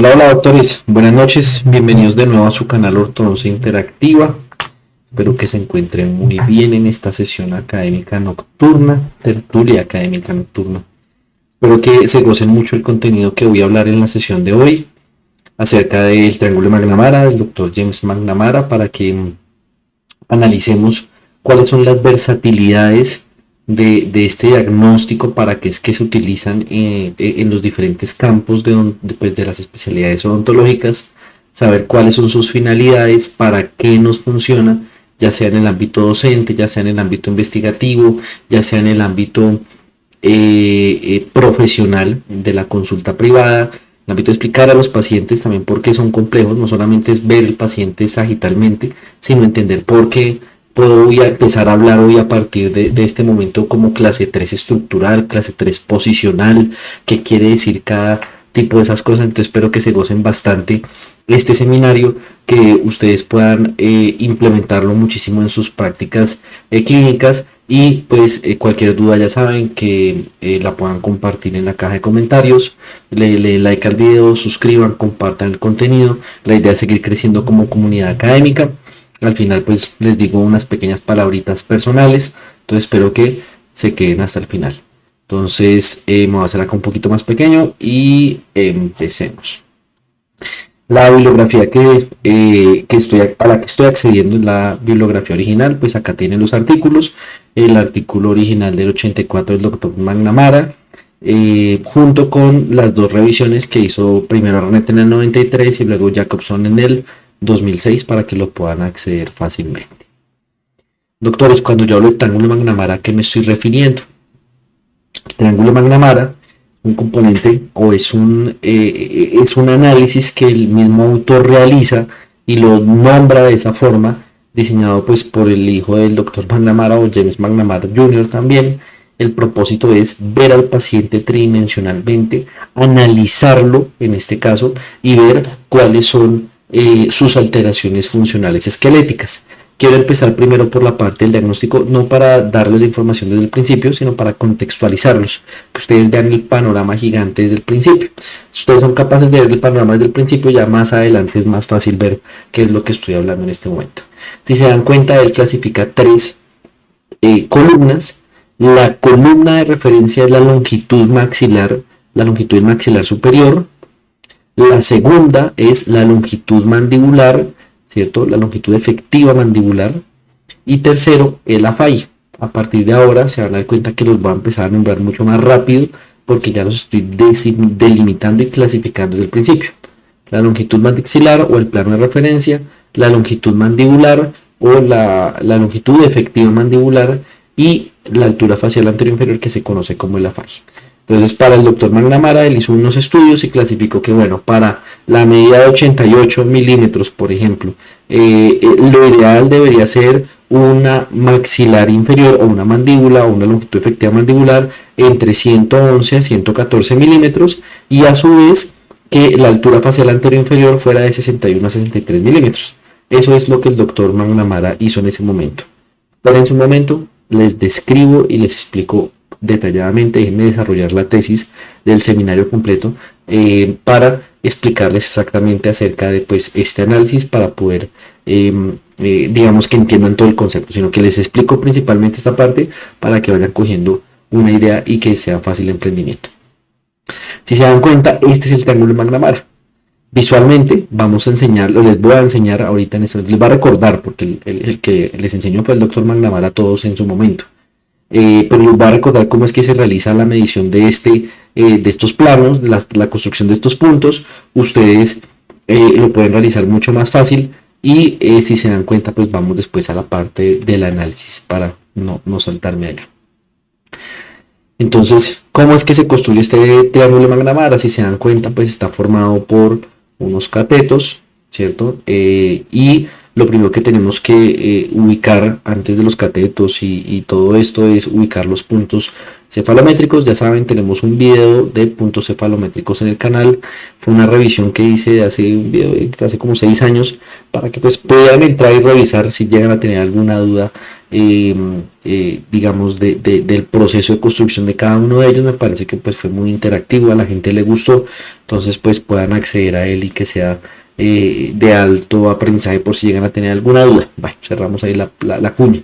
Hola, hola doctores, buenas noches, bienvenidos de nuevo a su canal Ortodoncia Interactiva. Espero que se encuentren muy bien en esta sesión académica nocturna, tertulia académica nocturna. Espero que se gocen mucho el contenido que voy a hablar en la sesión de hoy acerca del triángulo de McNamara, del doctor James McNamara, para que analicemos cuáles son las versatilidades de este diagnóstico, para qué es que se utilizan en los diferentes campos pues, de las especialidades odontológicas, saber cuáles son sus finalidades, para qué nos funciona, ya sea en el ámbito docente, ya sea en el ámbito investigativo, ya sea en el ámbito profesional de la consulta privada, el ámbito de explicar a los pacientes también por qué son complejos. No solamente es ver el paciente sagitalmente, sino entender por qué voy a empezar a hablar hoy a partir de este momento como clase 3 estructural, clase 3 posicional, qué quiere decir cada tipo de esas cosas. Entonces espero que se gocen bastante este seminario, que ustedes puedan implementarlo muchísimo en sus prácticas clínicas, y pues cualquier duda ya saben que la puedan compartir en la caja de comentarios. Le like al video, suscriban, compartan el contenido. La idea es seguir creciendo como comunidad académica. Al final pues les digo unas pequeñas palabritas personales, entonces espero que se queden hasta el final. Entonces me voy a hacer acá un poquito más pequeño y empecemos. La bibliografía a la que estoy accediendo es la bibliografía original. Pues acá tienen los artículos, el artículo original del 84 del doctor McNamara, junto con las dos revisiones que hizo primero Arnett en el 93 y luego Jacobson en el 2006, para que lo puedan acceder fácilmente. Doctores, cuando yo hablo de triángulo de McNamara, ¿a qué me estoy refiriendo? El triángulo de McNamara, un componente o es un análisis que el mismo autor realiza y lo nombra de esa forma, diseñado pues por el hijo del doctor McNamara, o James McNamara Jr. también. El propósito es ver al paciente tridimensionalmente, analizarlo en este caso y ver cuáles son sus alteraciones funcionales esqueléticas. Quiero empezar primero por la parte del diagnóstico, no para darles la información desde el principio, sino para contextualizarlos, que ustedes vean el panorama gigante desde el principio. Si ustedes son capaces de ver el panorama desde el principio, ya más adelante es más fácil ver qué es lo que estoy hablando en este momento. Si se dan cuenta, él clasifica tres columnas. La columna de referencia es la longitud maxilar, la longitud del maxilar superior. La segunda es la longitud mandibular, ¿cierto? La longitud efectiva mandibular. Y tercero, el AFAI. A partir de ahora se van a dar cuenta que los voy a empezar a nombrar mucho más rápido, porque ya los estoy delimitando y clasificando desde el principio. La longitud maxilar o el plano de referencia, la longitud mandibular o la longitud efectiva mandibular, y la altura facial anterior inferior, que se conoce como el AFAI. Entonces, para el doctor McNamara, él hizo unos estudios y clasificó que, bueno, para la medida de 88 milímetros, por ejemplo, lo ideal debería ser una maxilar inferior o una mandíbula o una longitud efectiva mandibular entre 111 a 114 milímetros, y a su vez que la altura facial anterior inferior fuera de 61 a 63 milímetros. Eso es lo que el doctor McNamara hizo en ese momento. Pero en su momento les describo y les explico detalladamente. Déjenme desarrollar la tesis del seminario completo para explicarles exactamente acerca de pues este análisis, para poder digamos que entiendan todo el concepto, sino que les explico principalmente esta parte para que vayan cogiendo una idea y que sea fácil el emprendimiento. Si se dan cuenta, este es el triángulo de McNamara. Visualmente vamos a enseñarlo, les voy a enseñar ahorita en este momento, les voy a recordar, porque el que les enseñó fue el doctor McNamara a todos en su momento. Pero les voy a recordar cómo es que se realiza la medición de estos planos, la construcción de estos puntos. Ustedes lo pueden realizar mucho más fácil, y si se dan cuenta, pues vamos después a la parte del análisis para no saltarme allá. Entonces, ¿cómo es que se construye este triángulo de McNamara? Si se dan cuenta, pues está formado por unos catetos, ¿cierto? Y lo primero que tenemos que ubicar antes de los catetos y todo esto es ubicar los puntos cefalométricos. Ya saben, tenemos un video de puntos cefalométricos en el canal. Fue una revisión que hice hace como 6 años, para que pues puedan entrar y revisar si llegan a tener alguna duda digamos, del proceso de construcción de cada uno de ellos. Me parece que pues fue muy interactivo, a la gente le gustó, entonces pues puedan acceder a él y que sea de alto aprendizaje por si llegan a tener alguna duda. Bueno, cerramos ahí la cuña.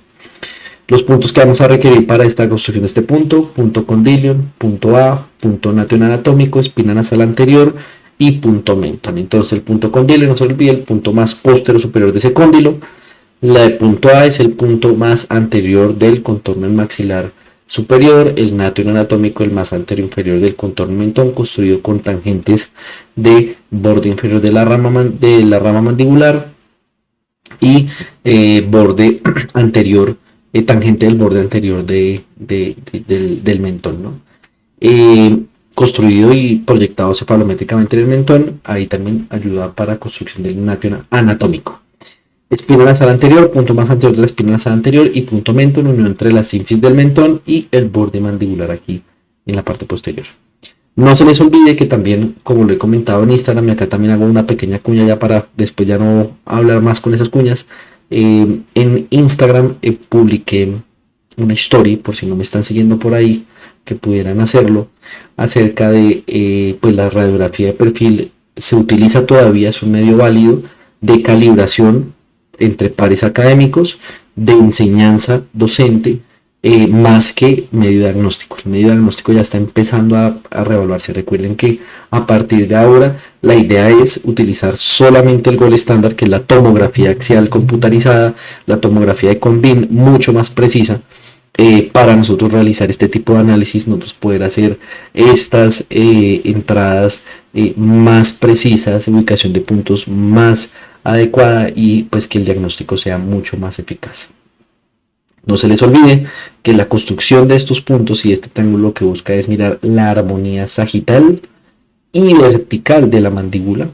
Los puntos que vamos a requerir para esta construcción de este punto condilion, punto A, punto nation anatómico, espina nasal anterior y punto menton. Entonces el punto condilion, no se olvide, el punto más posterior superior de ese cóndilo. La de punto A es el punto más anterior del contorno maxilar superior, es nation anatómico el más anterior inferior del contorno mentón, construido con tangentes de borde inferior de la rama mandibular y borde anterior, tangente del borde anterior del mentón, ¿no? Construido y proyectado cefalométricamente en el mentón, ahí también ayuda para construcción del nation anatómico. Espina nasal anterior, punto más anterior de la espina nasal anterior y punto mentón, unión entre la sínfisis del mentón y el borde mandibular aquí en la parte posterior. No se les olvide que también, como lo he comentado en Instagram, y acá también hago una pequeña cuña ya para después ya no hablar más con esas cuñas. En Instagram publiqué una story, por si no me están siguiendo por ahí, que pudieran hacerlo, acerca de pues la radiografía de perfil. Se utiliza todavía, es un medio válido de calibración entre pares académicos, de enseñanza docente, más que medio diagnóstico. El medio diagnóstico ya está empezando a reevaluarse. Recuerden que a partir de ahora la idea es utilizar solamente el gold estándar, que es la tomografía axial computarizada, la tomografía de Convin, mucho más precisa, para nosotros realizar este tipo de análisis, nosotros poder hacer estas entradas más precisas, ubicación de puntos más adecuada y pues que el diagnóstico sea mucho más eficaz. No se les olvide que la construcción de estos puntos y este triángulo lo que busca es mirar la armonía sagital y vertical de la mandíbula,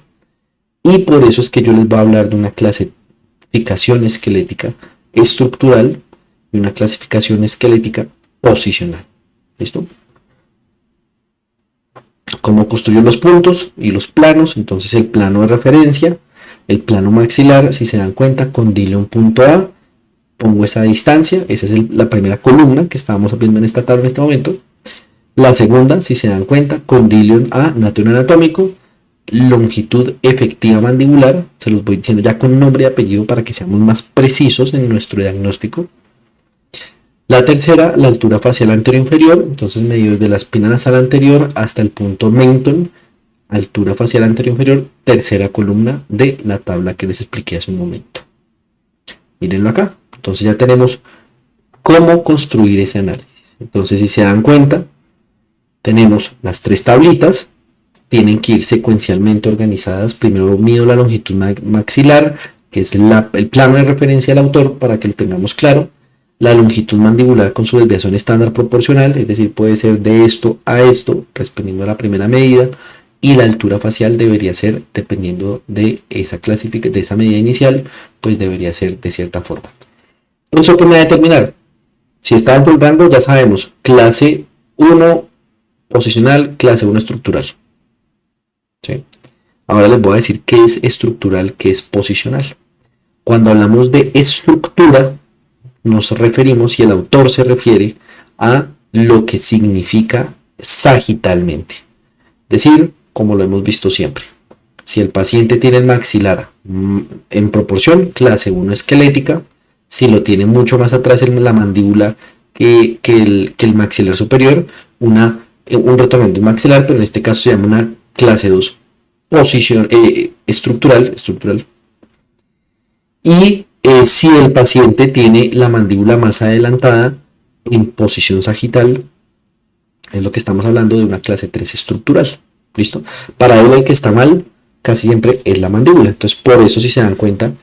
y por eso es que yo les voy a hablar de una clasificación esquelética estructural y una clasificación esquelética posicional. ¿Listo? Cómo construyo los puntos y los planos. Entonces el plano de referencia, el plano maxilar, si se dan cuenta, condilion punto A, pongo esa distancia, esa es la primera columna que estábamos viendo en esta tabla en este momento. La segunda, si se dan cuenta, condilion A, nation anatómico, longitud efectiva mandibular, se los voy diciendo ya con nombre y apellido para que seamos más precisos en nuestro diagnóstico. La tercera, la altura facial anterior inferior, entonces medio desde la espina nasal anterior hasta el punto mentón, altura facial anterior inferior, tercera columna de la tabla que les expliqué hace un momento. Mírenlo acá. Entonces ya tenemos cómo construir ese análisis. Entonces, si se dan cuenta, tenemos las tres tablitas, tienen que ir secuencialmente organizadas. Primero mido la longitud maxilar, que es el plano de referencia del autor, para que lo tengamos claro. La longitud mandibular con su desviación estándar proporcional, es decir, puede ser de esto a esto, respondiendo a la primera medida. Y la altura facial debería ser, dependiendo de esa de esa medida inicial, pues debería ser de cierta forma. ¿Eso qué me va a determinar? Si está dentro del rango, ya sabemos, clase 1 posicional, clase 1 estructural. ¿Sí? Ahora les voy a decir qué es estructural, qué es posicional. Cuando hablamos de estructura, nos referimos, y el autor se refiere, a lo que significa sagitalmente. Es decir, como lo hemos visto siempre, si el paciente tiene el maxilar en proporción, clase 1 esquelética. Si lo tiene mucho más atrás en la mandíbula que el maxilar superior, un retornamiento maxilar, pero en este caso se llama una clase 2 posición estructural. Y si el paciente tiene la mandíbula más adelantada en posición sagital, es lo que estamos hablando de una clase 3 estructural. ¿Listo? Para él, el que está mal casi siempre es la mandíbula. Entonces, por eso, si se dan cuenta,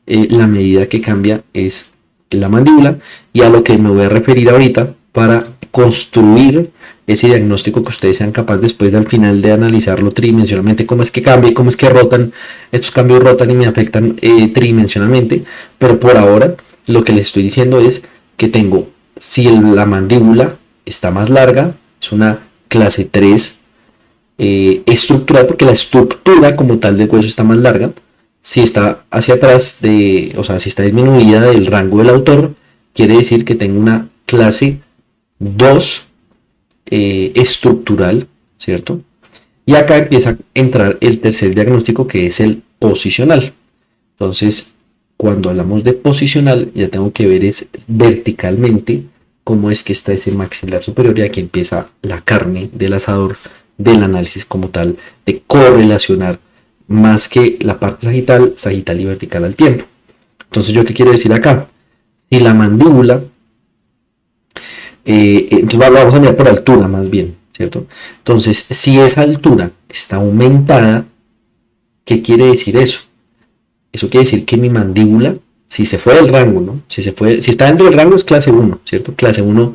la medida que cambia es la mandíbula, y a lo que me voy a referir ahorita para construir ese diagnóstico que ustedes sean capaces después de al final de analizarlo tridimensionalmente, cómo es que cambia y cómo es que rotan, estos cambios rotan y me afectan tridimensionalmente. Pero por ahora lo que les estoy diciendo es que tengo, si la mandíbula está más larga, es una clase 3 estructural, porque la estructura como tal del hueso está más larga. Si está hacia atrás, o sea, si está disminuida del rango del autor, quiere decir que tengo una clase 2 estructural, ¿cierto? Y acá empieza a entrar el tercer diagnóstico, que es el posicional. Entonces, cuando hablamos de posicional, ya tengo que ver es verticalmente cómo es que está ese maxilar superior, y aquí empieza la carne del asador del análisis como tal, de correlacionar más que la parte sagital y vertical al tiempo. Entonces, ¿yo qué quiero decir acá? Si la mandíbula, entonces vamos a mirar por altura más bien, ¿cierto? Entonces, si esa altura está aumentada, ¿qué quiere decir eso? Eso quiere decir que mi mandíbula, si se fue del rango, ¿no? Si está dentro del rango es clase 1, ¿cierto? Clase 1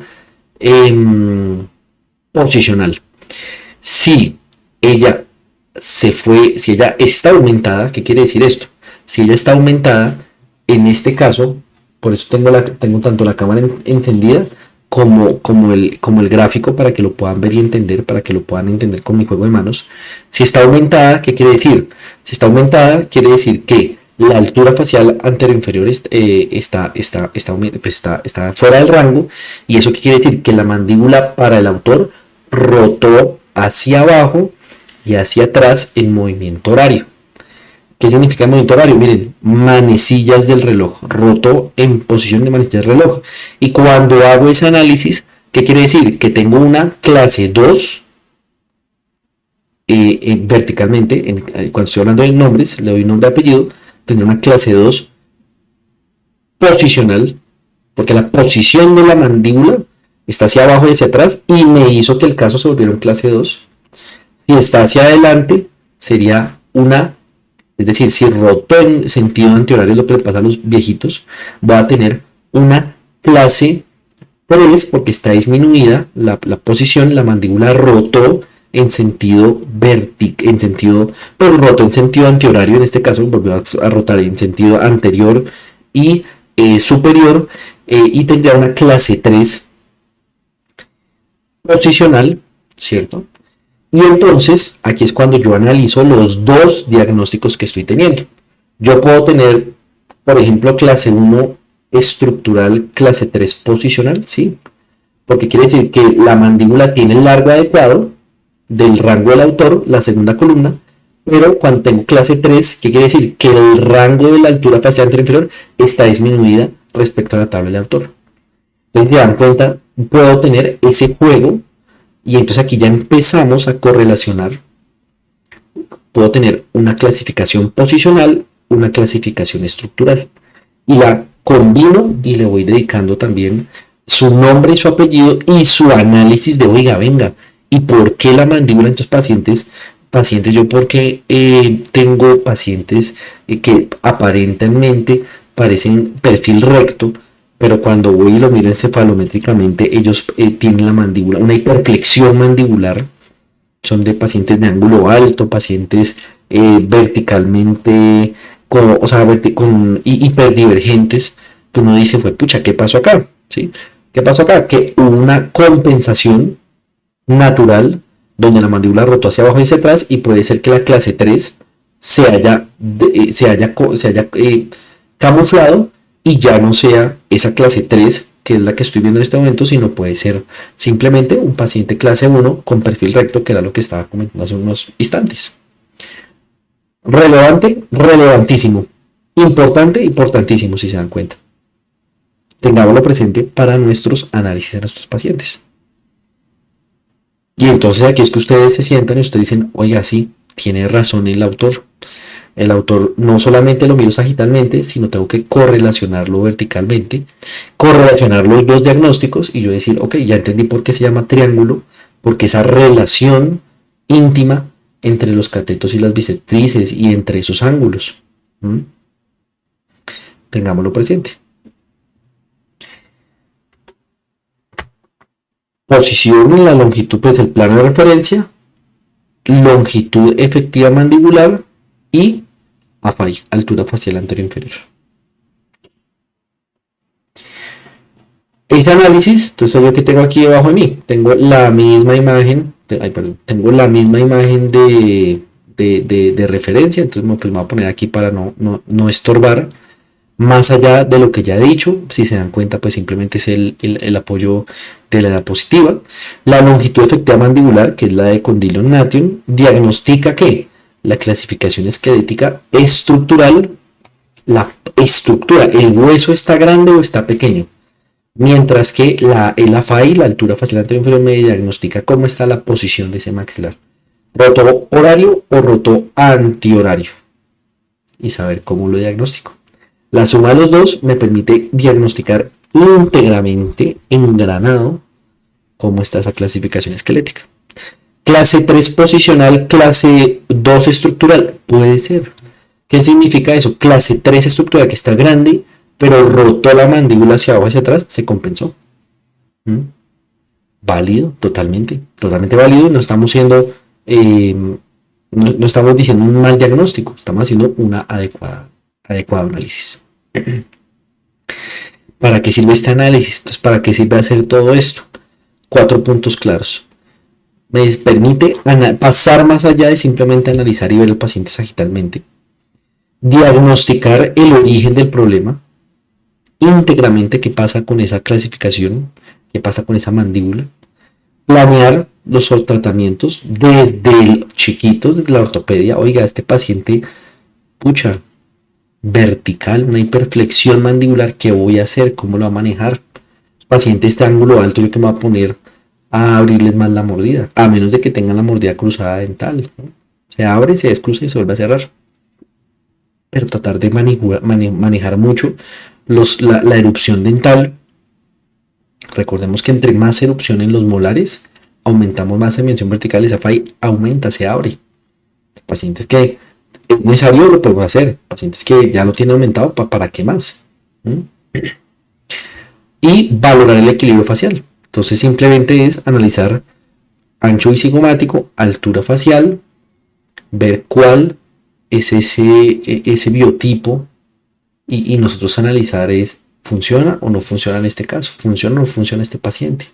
posicional. Si ella si ella está aumentada, ¿qué quiere decir esto? Si ella está aumentada, en este caso, por eso tengo tanto la cámara encendida como el gráfico, para que lo puedan ver y entender, para que lo puedan entender con mi juego de manos. Si está aumentada, ¿qué quiere decir? Si está aumentada, quiere decir que la altura facial anterior-inferior está fuera del rango. ¿Y eso qué quiere decir? Que la mandíbula para el autor rotó hacia abajo y hacia atrás en movimiento horario. ¿Qué significa el movimiento horario? Miren, manecillas del reloj, rotó en posición de manecillas del reloj. Y cuando hago ese análisis, ¿qué quiere decir? Que tengo una clase 2 verticalmente. Cuando estoy hablando de nombres, le doy nombre y apellido, tendré una clase 2 posicional, porque la posición de la mandíbula está hacia abajo y hacia atrás, y me hizo que el caso se volviera un clase 2. Si está hacia adelante, sería una, es decir, si rotó en sentido antihorario, lo que le pasa a los viejitos, va a tener una clase 3, porque está disminuida la posición, la mandíbula rotó en sentido pero rotó en sentido antihorario, en este caso volvió a rotar en sentido anterior y superior, y tendría una clase 3 posicional, ¿cierto? Y entonces, aquí es cuando yo analizo los dos diagnósticos que estoy teniendo. Yo puedo tener, por ejemplo, clase 1 estructural, clase 3 posicional, ¿sí? Porque quiere decir que la mandíbula tiene el largo adecuado del rango del autor, la segunda columna, pero cuando tengo clase 3, ¿qué quiere decir? Que el rango de la altura facial anterior-inferior está disminuida respecto a la tabla del autor. Entonces, se dan cuenta, puedo tener ese juego. Y entonces aquí ya empezamos a correlacionar. Puedo tener una clasificación posicional, una clasificación estructural. Y la combino y le voy dedicando también su nombre y su apellido y su análisis de, oiga, venga, ¿y por qué la mandíbula en estos pacientes? Yo porque tengo pacientes que aparentemente parecen perfil recto, pero cuando voy y lo miro encefalométricamente, ellos tienen la mandíbula, una hiperflexión mandibular. Son de pacientes de ángulo alto, pacientes verticalmente, con hiperdivergentes, que uno dice, pues pucha, ¿qué pasó acá? ¿Sí? ¿Qué pasó acá? Que hubo una compensación natural, donde la mandíbula rotó hacia abajo y hacia atrás, y puede ser que la clase 3 se haya camuflado, y ya no sea esa clase 3, que es la que estoy viendo en este momento, sino puede ser simplemente un paciente clase 1 con perfil recto, que era lo que estaba comentando hace unos instantes. Relevante, relevantísimo. Importante, importantísimo, si se dan cuenta. Tengámoslo presente para nuestros análisis de nuestros pacientes. Y entonces aquí es que ustedes se sientan y ustedes dicen, oiga, sí, tiene razón el autor. El autor no solamente lo miro sagitalmente, sino tengo que correlacionarlo verticalmente, correlacionar los dos diagnósticos y yo decir, ok, ya entendí por qué se llama triángulo, porque esa relación íntima entre los catetos y las bisectrices y entre esos ángulos. Tengámoslo presente. Posición en la longitud, pues el plano de referencia, longitud efectiva mandibular y AFAI, altura facial anterior-inferior. Ese análisis, entonces yo que tengo aquí debajo de mí, tengo la misma imagen, tengo la misma imagen de referencia, entonces pues me voy a poner aquí para no estorbar. Más allá de lo que ya he dicho, si se dan cuenta, pues simplemente es el apoyo de la edad positiva. La longitud efectiva mandibular, que es la de Condylon Nation, diagnostica que la clasificación esquelética estructural, la estructura, el hueso está grande o está pequeño. Mientras que el AFAI, la altura facial anterior inferior, me diagnostica cómo está la posición de ese maxilar. Roto horario o roto antihorario. Y saber cómo lo diagnostico. La suma de los dos me permite diagnosticar íntegramente, engranado, cómo está esa clasificación esquelética. Clase 3 posicional, clase 2 estructural. Puede ser. ¿Qué significa eso? Clase 3 estructural que está grande, pero rotó la mandíbula hacia abajo, hacia atrás, se compensó. Válido, totalmente válido. No estamos siendo, no estamos diciendo un mal diagnóstico, estamos haciendo una adecuado análisis. ¿Para qué sirve este análisis? Entonces, ¿para qué sirve hacer todo esto? 4 puntos claros. Me permite pasar más allá de simplemente analizar y ver al paciente sagitalmente. Diagnosticar el origen del problema íntegramente, qué pasa con esa clasificación, qué pasa con esa mandíbula. Planear los tratamientos desde el chiquito, desde la ortopedia. Oiga, este paciente, pucha, vertical, una hiperflexión mandibular, ¿qué voy a hacer? ¿Cómo lo va a manejar? Paciente este ángulo alto, yo que me voy a poner a abrirles más la mordida, a menos de que tengan la mordida cruzada dental, ¿no? Se abre, se descruza y se vuelve a cerrar. Pero tratar de manejar mucho la erupción dental. Recordemos que entre más erupción en los molares, aumentamos más dimensión vertical, esa falla aumenta, se abre. Pacientes que es necesario lo puedo hacer, pacientes que ya lo tienen aumentado, ¿para qué más? Y valorar el equilibrio facial. Entonces simplemente es analizar ancho visigomático, altura facial, ver cuál es ese biotipo y nosotros analizar es, ¿funciona o no funciona en este caso? ¿Funciona o no funciona este paciente?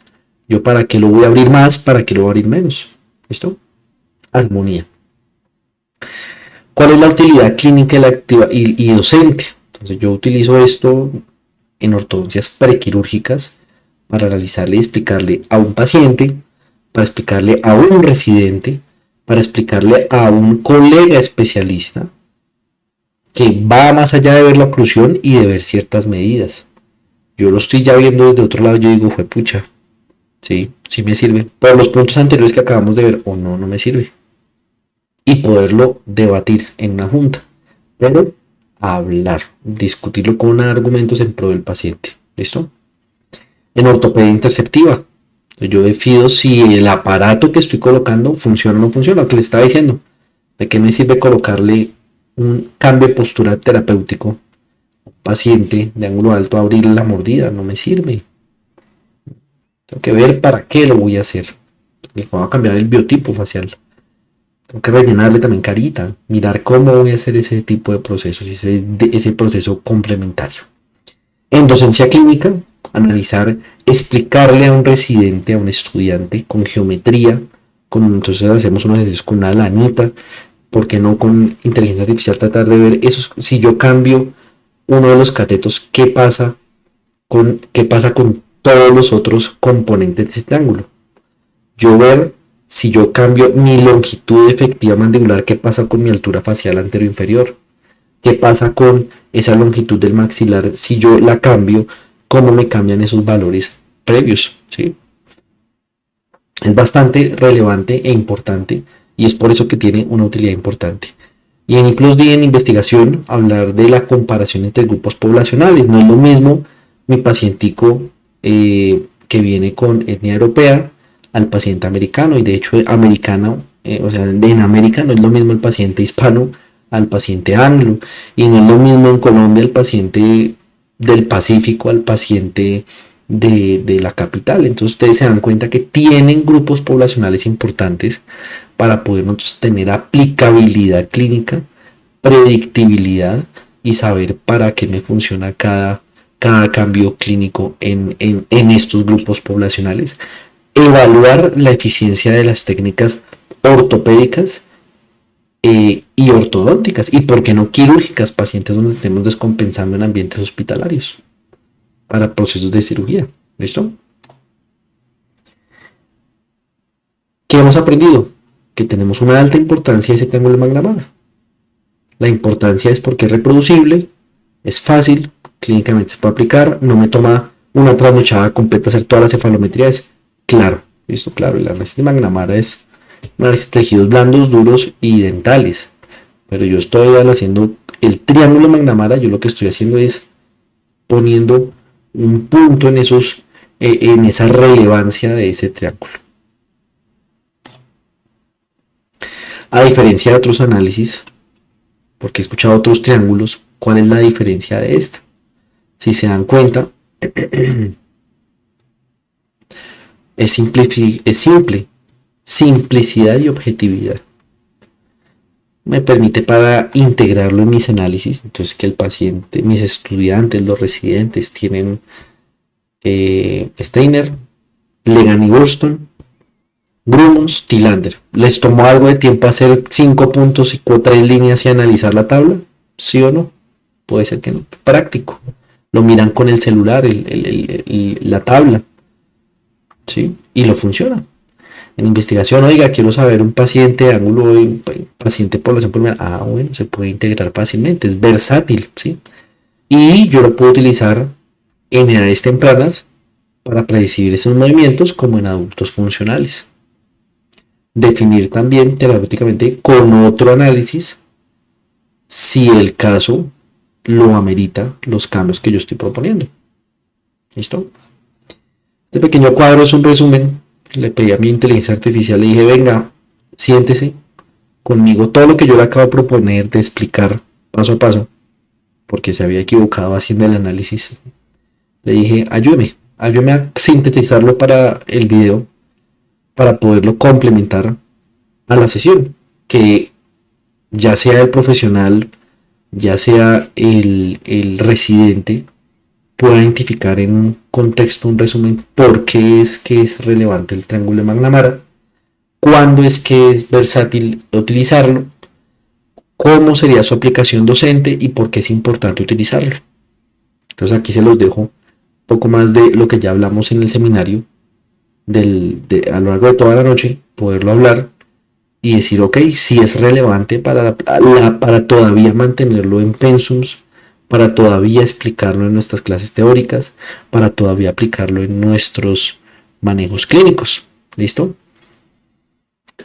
¿Yo para qué lo voy a abrir más? ¿Para qué lo voy a abrir menos? ¿Listo? Armonía. ¿Cuál es la utilidad clínica y docente? Entonces yo utilizo esto en ortodoncias prequirúrgicas para analizarle y explicarle a un paciente, para explicarle a un residente, para explicarle a un colega especialista que va más allá de ver la oclusión y de ver ciertas medidas. Yo lo estoy ya viendo desde otro lado, yo digo, pucha, sí me sirve. Por los puntos anteriores que acabamos de ver, o no me sirve. Y poderlo debatir en una junta. Pero hablar, discutirlo con argumentos en pro del paciente. ¿Listo? En ortopedia interceptiva, yo decido si el aparato que estoy colocando funciona o no funciona. Lo que le estaba diciendo. ¿De qué me sirve colocarle un cambio de postura terapéutico a un paciente de ángulo alto, abrir la mordida? No me sirve. Tengo que ver para qué lo voy a hacer. Le voy a cambiar el biotipo facial. Tengo que rellenarle también carita. Mirar cómo voy a hacer ese tipo de procesos. Ese proceso complementario. En docencia clínica, analizar, explicarle a un residente, a un estudiante con geometría. Entonces hacemos unos ejercicios con una lanita. ¿Por qué no con inteligencia artificial tratar de ver eso? Si yo cambio uno de los catetos, ¿qué pasa con todos los otros componentes de este ángulo? Yo ver si yo cambio mi longitud efectiva mandibular, ¿qué pasa con mi altura facial anterior-inferior? ¿Qué pasa con esa longitud del maxilar? Si yo la cambio, ¿cómo me cambian esos valores previos? ¿Sí? Es bastante relevante e importante y es por eso que tiene una utilidad importante. Y en I+D, en investigación, hablar de la comparación entre grupos poblacionales. No es lo mismo mi pacientico que viene con etnia europea al paciente americano, y de hecho americano, en América no es lo mismo el paciente hispano al paciente anglo, y no es lo mismo en Colombia el paciente del Pacífico al paciente de la capital. Entonces ustedes se dan cuenta que tienen grupos poblacionales importantes para poder nosotros tener aplicabilidad clínica, predictibilidad y saber para qué me funciona cada cambio clínico en estos grupos poblacionales. Evaluar la eficiencia de las técnicas ortopédicas y ortodónticas, y por qué no quirúrgicas, pacientes donde estemos descompensando en ambientes hospitalarios para procesos de cirugía. ¿Listo? ¿Qué hemos aprendido? Que tenemos una alta importancia de ese triángulo de McNamara. La importancia es porque es reproducible, es fácil, clínicamente se puede aplicar, no me toma una trasnochada completa hacer toda la cefalometría, es claro, listo, claro, el análisis de McNamara es un análisis de tejidos blandos, duros y dentales, pero yo estoy haciendo el triángulo de McNamara, yo lo que estoy haciendo es poniendo un punto en esa relevancia de ese triángulo. A diferencia de otros análisis, porque he escuchado otros triángulos, ¿cuál es la diferencia de esta? Si se dan cuenta, es simple, simplicidad y objetividad. Me permite para integrarlo en mis análisis, entonces que el paciente, mis estudiantes, los residentes tienen Steiner, Legan y Burston, Grumons, Tillander. ¿Les tomó algo de tiempo hacer 5 puntos y 3 líneas y analizar la tabla? ¿Sí o no? Puede ser que no. Práctico. Lo miran con el celular, la tabla. ¿Sí? Y lo funciona. En investigación, oiga, quiero saber un paciente de ángulo, paciente población pulmonar. Ah, bueno, se puede integrar fácilmente. Es versátil, ¿sí? Y yo lo puedo utilizar en edades tempranas para predecir esos movimientos como en adultos funcionales. Definir también terapéuticamente con otro análisis si el caso lo amerita los cambios que yo estoy proponiendo. ¿Listo? Este pequeño cuadro es un resumen. Le pedí a mi inteligencia artificial, le dije, venga, siéntese conmigo todo lo que yo le acabo de proponer, de explicar paso a paso, porque se había equivocado haciendo el análisis. Le dije, ayúdeme a sintetizarlo para el video, para poderlo complementar a la sesión, que ya sea el profesional, ya sea el residente, pueda identificar en un contexto, un resumen, por qué es que es relevante el triángulo de McNamara, cuándo es que es versátil utilizarlo, cómo sería su aplicación docente y por qué es importante utilizarlo. Entonces aquí se los dejo un poco más de lo que ya hablamos en el seminario, a lo largo de toda la noche, poderlo hablar y decir, ok, si es relevante para todavía mantenerlo en pensums, para todavía explicarlo en nuestras clases teóricas, para todavía aplicarlo en nuestros manejos clínicos. ¿Listo?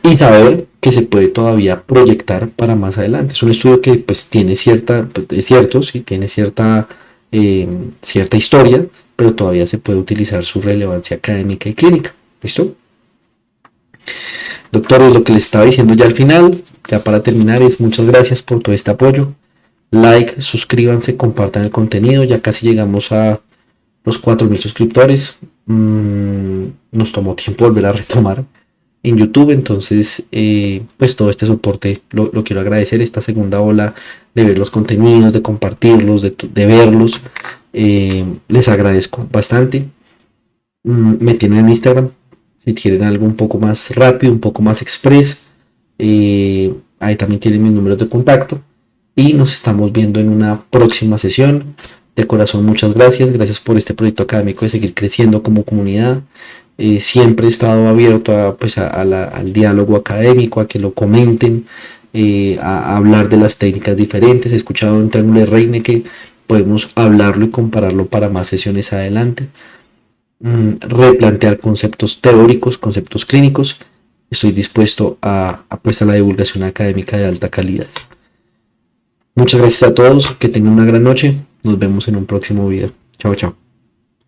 Y saber que se puede todavía proyectar para más adelante. Es un estudio que pues tiene cierta historia, pero todavía se puede utilizar su relevancia académica y clínica. ¿Listo? Doctores, lo que les estaba diciendo ya al final, ya para terminar, es muchas gracias por todo este apoyo. Like, suscríbanse, compartan el contenido. Ya casi llegamos a los 4,000 suscriptores. Nos tomó tiempo volver a retomar en YouTube, entonces pues todo este soporte lo quiero agradecer. Esta segunda ola de ver los contenidos, de compartirlos, de verlos, les agradezco bastante. Me tienen en Instagram si quieren algo un poco más rápido, un poco más express. Ahí también tienen mis números de contacto y nos estamos viendo en una próxima sesión. De corazón, muchas gracias por este proyecto académico, de seguir creciendo como comunidad. Siempre he estado abierto al diálogo académico, a que lo comenten, a hablar de las técnicas diferentes. He escuchado en Triángulo de Reine que podemos hablarlo y compararlo para más sesiones adelante. Replantear conceptos teóricos, conceptos clínicos. Estoy dispuesto a la divulgación académica de alta calidad. Muchas gracias a todos, que tengan una gran noche. Nos vemos en un próximo video. Chao, chao.